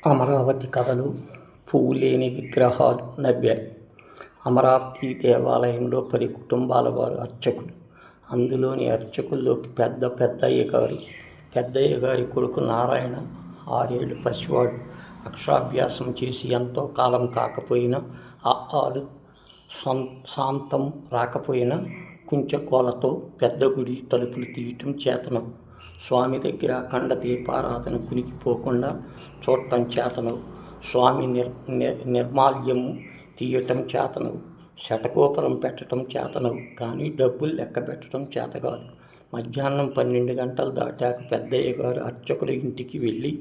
అమరావతి కథలు పువ్వు లేని విగ్రహాలు నవ్వాయి. అమరావతి దేవాలయంలో 10 కుటుంబాల వారు అర్చకులు. అందులోని అర్చకుల్లోకి పెద్దయ్య గారి కొడుకు నారాయణ 6 ఏళ్ళు పసివాడు. అక్షరాభ్యాసం చేసి ఎంతో కాలం కాకపోయినా ఆలు శాంతం రాకపోయినా కుంచెకోలతో పెద్ద గుడి తలుపులు తీయటం చేతనం. స్వామి దగ్గర అఖండ దీపారాధన కునికిపోకుండా చూడటం చేతనవు. స్వామి నిర్మాల్యము తీయటం చేతనవు. శటగోపురం పెట్టడం చేతనవు. కానీ డబ్బులు లెక్క పెట్టడం చేత కాదు. మధ్యాహ్నం 12 గంటలు దాటాక పెద్దయ్య గారు అర్చకుల ఇంటికి వెళ్ళి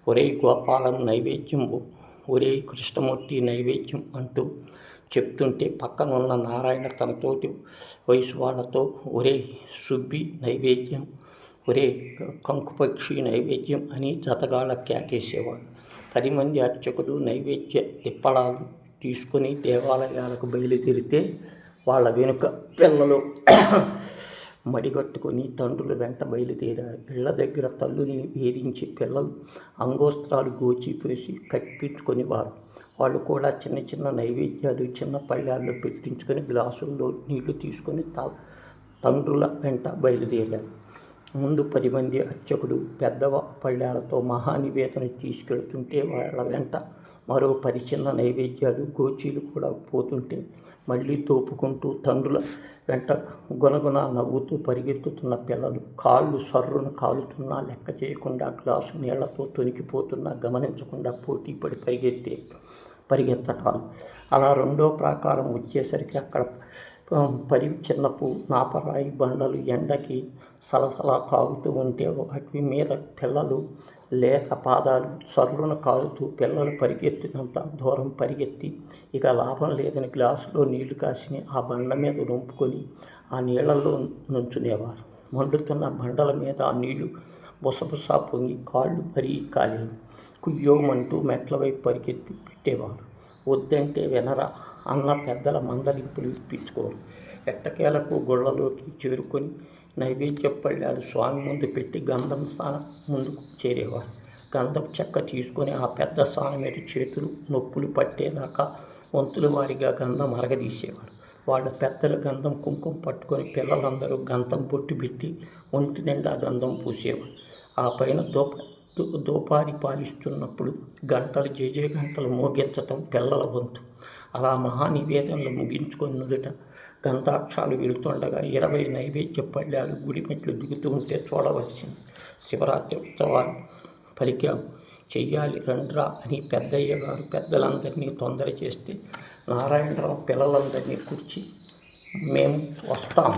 ఒరే గోపాలం నైవేద్యం, ఒరే కృష్ణమూర్తి నైవేద్యం అంటూ చెప్తుంటే పక్కన ఉన్న నారాయణ తనతోటి వయసు వాళ్ళతో ఒరే సుబ్బి నైవేద్యం, ఒరే కంకుపక్షి నైవేద్యం అని జతగాళ్ళ కేకేసేవాడు. 10 మంది అర్చకులు నైవేద్య తిప్పడాలు తీసుకుని దేవాలయాలకు బయలుదేరితే వాళ్ళ వెనుక పిల్లలు మడిగట్టుకొని తండ్రుల వెంట బయలుదేరారు. ఇళ్ల దగ్గర తల్లుల్ని వేధించి పిల్లలు అంగోస్త్రాలు గోచిపోసి కప్పించుకునేవారు. వాళ్ళు కూడా చిన్న చిన్న నైవేద్యాలు చిన్న పళ్ళాల్లో పెట్టించుకొని గ్లాసుల్లో నీళ్లు తీసుకొని తండ్రుల వెంట బయలుదేరారు. ముందు 10 మంది అర్చకులు పెద్ద పళ్ళాలతో మహానివేదన తీసుకెళ్తుంటే వాళ్ళ వెంట మరో 10 చిన్న నైవేద్యాలు గోచీలు కూడా పోతుంటే మళ్ళీ తోపుకుంటూ తండ్రుల వెంట గునగున నవ్వుతూ పరిగెత్తుతున్న పిల్లలు కాళ్ళు సర్రును కాలుతున్నా లెక్క చేయకుండా గ్లాసు నీళ్లతో తొనికిపోతున్నా గమనించకుండా పోటీ పడి పరిగెత్తటాలు. అలా 2వ ప్రాకారం వచ్చేసరికి అక్కడ చిన్నపు నాపరాయి బండలు ఎండకి సలసలా కాగుతూ ఉంటే వాటి మీద పిల్లలు లేత పాదాలు సర్రున కాలుతూ పిల్లలు పరిగెత్తినంత దూరం పరిగెత్తి ఇక లాభం లేదని గ్లాసులో నీళ్లు కాసిని ఆ బండ మీద రొంపుకొని ఆ నీళ్లలో నుంచునేవారు. మండుతున్న బండల మీద ఆ నీళ్లు బుసబుసా పొంగి కాళ్ళు మరీ కాలేవి. కుయ్యోమంటూ మెట్ల వైపు పరిగెత్తి పెట్టేవారు. వద్దంటే వినరా అన్న పెద్దల మందలింపులు ఇప్పించుకోరు. ఎట్టకేలకు గుళ్ళలోకి చేరుకొని నైవేద్య పళ్ళాలు స్వామి ముందు పెట్టి గంధం స్నానం ముందుకు చేరేవారు. గంధం చెక్క తీసుకొని ఆ పెద్ద స్నానం మీద చేతులు నొప్పులు పట్టేదాకా వంతుల వారిగా గంధం అరగదీసేవారు. వాళ్ళ పెద్దల గంధం కుంకుమ పట్టుకొని పిల్లలందరూ గంధం బొట్టు పెట్టి ఒంటి నిండా గంధం పూసేవారు. ఆ పైన దోపాది పాలిస్తున్నప్పుడు గంటలు జేజే గంటలు మోగించటం పిల్లల వంతు. అలా మహానివేదనలు ముగించుకొని నుదుట గంధాక్షాలు వెళుతుండగా 20 నైవేద్య పళ్ళాలు గుడి మెట్లు దిగుతూ ఉంటే చూడవలసింది. శివరాత్రి ఉత్సవాలు పలికావు చెయ్యాలి రండ్రా అని పెద్దయ్య గారు పెద్దలందరినీ తొందర చేస్తే నారాయణరావు పిల్లలందరినీ కూర్చి మేము వస్తాం.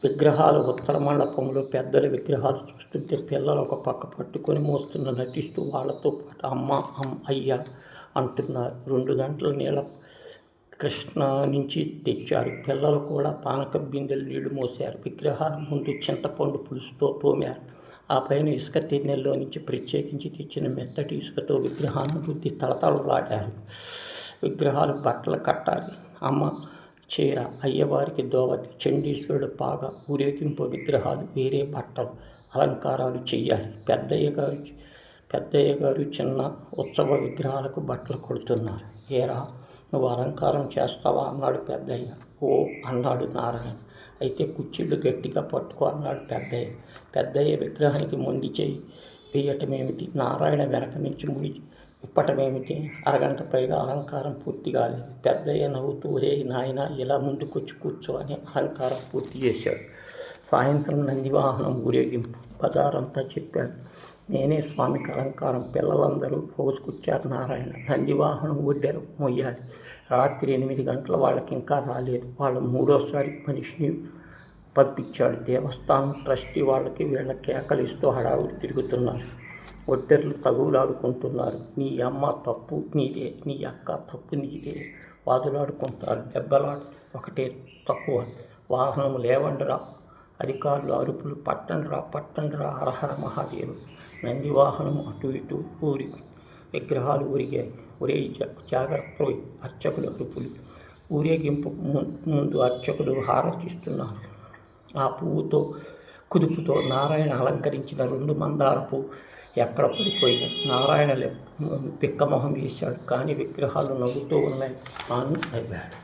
విగ్రహాలు ఉత్తర మండపంలో పెద్దల విగ్రహాలు చూస్తుంటే పిల్లలు ఒక పక్క పట్టుకొని మోస్తున్న నటిస్తూ వాళ్ళతో పాటు అమ్మ అయ్యా అంటున్నారు. 2 గంటల నీళ్ళ కృష్ణ నుంచి తెచ్చారు. పిల్లలు కూడా పానక బిందెలు నీళ్లు మోసారు. విగ్రహాల ముందు చింతపండు పులుసుతో తోమారు. ఆ పైన ఇసుక తిన్నెల్లో నుంచి ప్రత్యేకించి తెచ్చిన మెత్తటి ఇసుకతో విగ్రహాన్ని బుద్ధి తళతళలాడారు. విగ్రహాలు బట్టలు కట్టాలి. అమ్మ చీర, అయ్యవారికి దోవతి, చండీశ్వరుడు పాగా, ఊరేగింపు విగ్రహాలు వేరే బట్టలు అలంకారాలు చెయ్యాలి. పెద్దయ్య గారు చిన్న ఉత్సవ విగ్రహాలకు బట్టలు కొడుతున్నారు. ఏరా నువ్వు అలంకారం చేస్తావా అన్నాడు పెద్దయ్య. ఓ అన్నాడు నారాయణ. అయితే కుర్చీళ్ళు గట్టిగా పట్టుకో అన్నాడు పెద్దయ్య విగ్రహానికి మొండి చేయి వేయటమేమిటి, నారాయణ వెనక నుంచి ముడి విప్పటమేమిటి? అరగంట పైగా అలంకారం పూర్తి కాలేదు. పెద్దయ్య నవ్వుతూ ఒరే నాయన ఇలా ముందుకొచ్చి కూర్చో అని అలంకారం పూర్తి చేశాడు. సాయంత్రం నందివాహనం ఊరేగింపు బజారంతా చెప్పాడు. నేనే స్వామికి అలంకారం. పిల్లలందరూ పోసుకొచ్చారు. నారాయణ నందివాహనం ఒడ్డెరు మొయ్యాలి. రాత్రి 8 గంటల వాళ్ళకి ఇంకా రాలేదు. వాళ్ళ 3వసారి మనిషిని పంపించాడు. దేవస్థానం ట్రస్టీ వాళ్ళకి వీళ్ళ కేకలిస్తూ హడావుడి తిరుగుతున్నారు. ఒడ్డెర్లు తగులాడుకుంటున్నారు. నీ అమ్మ తప్పు నీదే, నీ అక్క తప్పు నీదే వాదులాడుకుంటారు. దెబ్బలాడు ఒకటే తక్కువ. వాహనం లేవండిరా, అధికారులు అరుపులు పట్టండిరా హరహర మహాదేవు. నందివాహనం అటు ఇటు ఊరి విగ్రహాలు ఊరిగాయి. ఒరే జాగ్రత్త అర్చకులు అరుపులు. ఊరేగింపు ముందు అర్చకులు హారతిస్తున్నారు. ఆ పువ్వుతో కుదుపుతో నారాయణ అలంకరించిన 2 మందారపు ఎక్కడ పడిపోయినాయి. నారాయణ పిక్కమొహం వేశాడు, కానీ విగ్రహాలు నవ్వుతూ ఉన్నాయి అని నవ్వాడు.